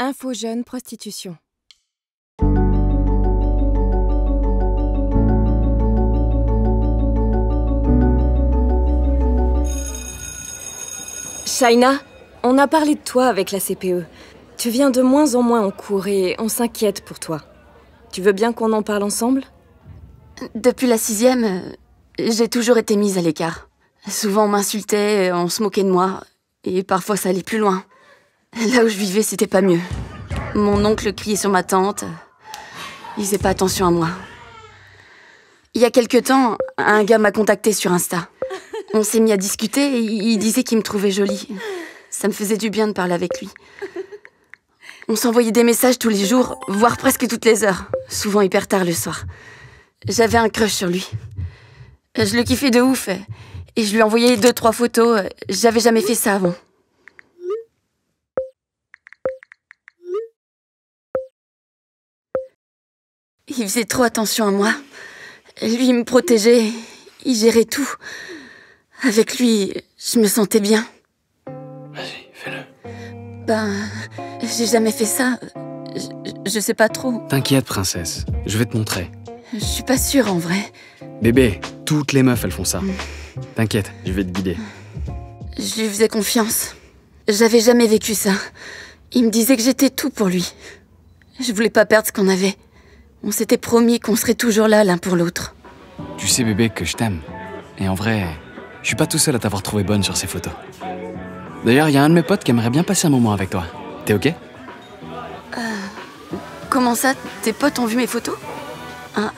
Info jeune prostitution. Shaina, on a parlé de toi avec la CPE. Tu viens de moins en moins en cours et on s'inquiète pour toi. Tu veux bien qu'on en parle ensemble? Depuis la 6e, j'ai toujours été mise à l'écart. Souvent on m'insultait, on se moquait de moi, et parfois ça allait plus loin. Là où je vivais, c'était pas mieux. Mon oncle criait sur ma tante, il faisait pas attention à moi. Il y a quelque temps, un gars m'a contacté sur Insta. On s'est mis à discuter et il disait qu'il me trouvait jolie. Ça me faisait du bien de parler avec lui. On s'envoyait des messages tous les jours, voire presque toutes les heures, souvent hyper tard le soir. J'avais un crush sur lui. Je le kiffais de ouf et je lui envoyais 2-3 photos. J'avais jamais fait ça avant. Il faisait trop attention à moi. Lui, il me protégeait, il gérait tout. Avec lui, je me sentais bien. Vas-y, fais-le. J'ai jamais fait ça. Je sais pas trop. T'inquiète, princesse. Je vais te montrer. Je suis pas sûre, en vrai. Bébé, toutes les meufs, elles font ça. T'inquiète, je vais te guider. Je lui faisais confiance. J'avais jamais vécu ça. Il me disait que j'étais tout pour lui. Je voulais pas perdre ce qu'on avait. On s'était promis qu'on serait toujours là l'un pour l'autre. Tu sais, bébé, que je t'aime. Et en vrai, je suis pas tout seul à t'avoir trouvé bonne sur ces photos. D'ailleurs, il y a un de mes potes qui aimerait bien passer un moment avec toi. T'es ok? Comment ça, tes potes ont vu mes photos?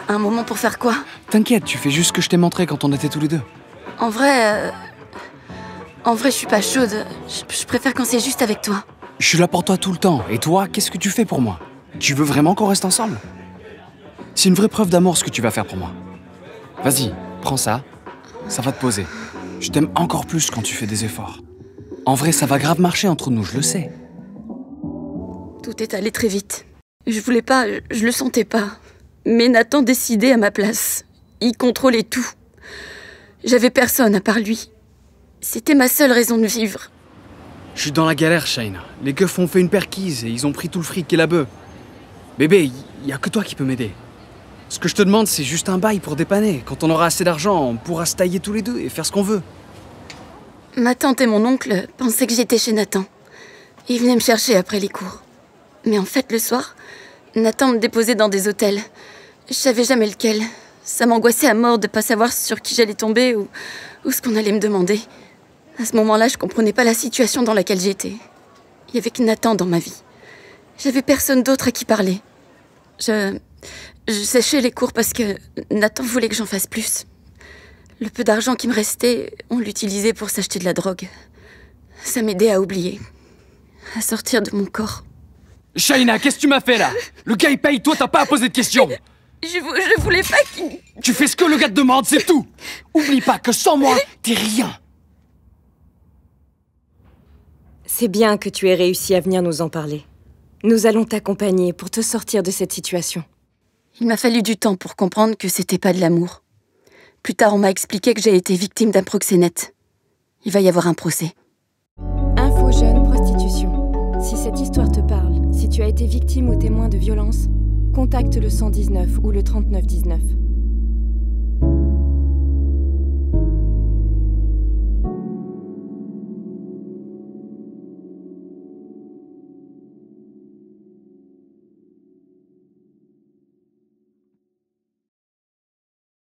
Un moment pour faire quoi? T'inquiète, tu fais juste ce que je t'ai montré quand on était tous les deux. En vrai, je suis pas chaude. Je préfère quand c'est juste avec toi. Je suis là pour toi tout le temps. Et toi, qu'est-ce que tu fais pour moi? Tu veux vraiment qu'on reste ensemble? C'est une vraie preuve d'amour ce que tu vas faire pour moi. Vas-y, prends ça. Ça va te poser. Je t'aime encore plus quand tu fais des efforts. En vrai, ça va grave marcher entre nous, je le sais. Tout est allé très vite. Je voulais pas, je le sentais pas. Mais Nathan décidait à ma place. Il contrôlait tout. J'avais personne à part lui. C'était ma seule raison de vivre. Je suis dans la galère, Shaina. Les keufs ont fait une perquise et ils ont pris tout le fric et la bœuf. Bébé, y a que toi qui peux m'aider. Ce que je te demande, c'est juste un bail pour dépanner. Quand on aura assez d'argent, on pourra se tailler tous les deux et faire ce qu'on veut. Ma tante et mon oncle pensaient que j'étais chez Nathan. Ils venaient me chercher après les cours. Mais en fait, le soir, Nathan me déposait dans des hôtels. Je savais jamais lequel. Ça m'angoissait à mort de pas savoir sur qui j'allais tomber ou ce qu'on allait me demander. À ce moment-là, je comprenais pas la situation dans laquelle j'étais. Il y avait que Nathan dans ma vie. J'avais personne d'autre à qui parler. Je séchais les cours parce que Nathan voulait que j'en fasse plus. Le peu d'argent qui me restait, on l'utilisait pour s'acheter de la drogue. Ça m'aidait à oublier. À sortir de mon corps. Shaina, qu'est-ce que tu m'as fait là? Le gars il paye, toi t'as pas à poser de questions. Je voulais pas qu'il... Tu fais ce que le gars te demande, c'est tout. Oublie pas que sans moi, t'es rien. C'est bien que tu aies réussi à venir nous en parler. Nous allons t'accompagner pour te sortir de cette situation. Il m'a fallu du temps pour comprendre que c'était pas de l'amour. Plus tard, on m'a expliqué que j'ai été victime d'un proxénète. Il va y avoir un procès. Info jeune prostitution. Si cette histoire te parle, si tu as été victime ou témoin de violence, contacte le 119 ou le 3919.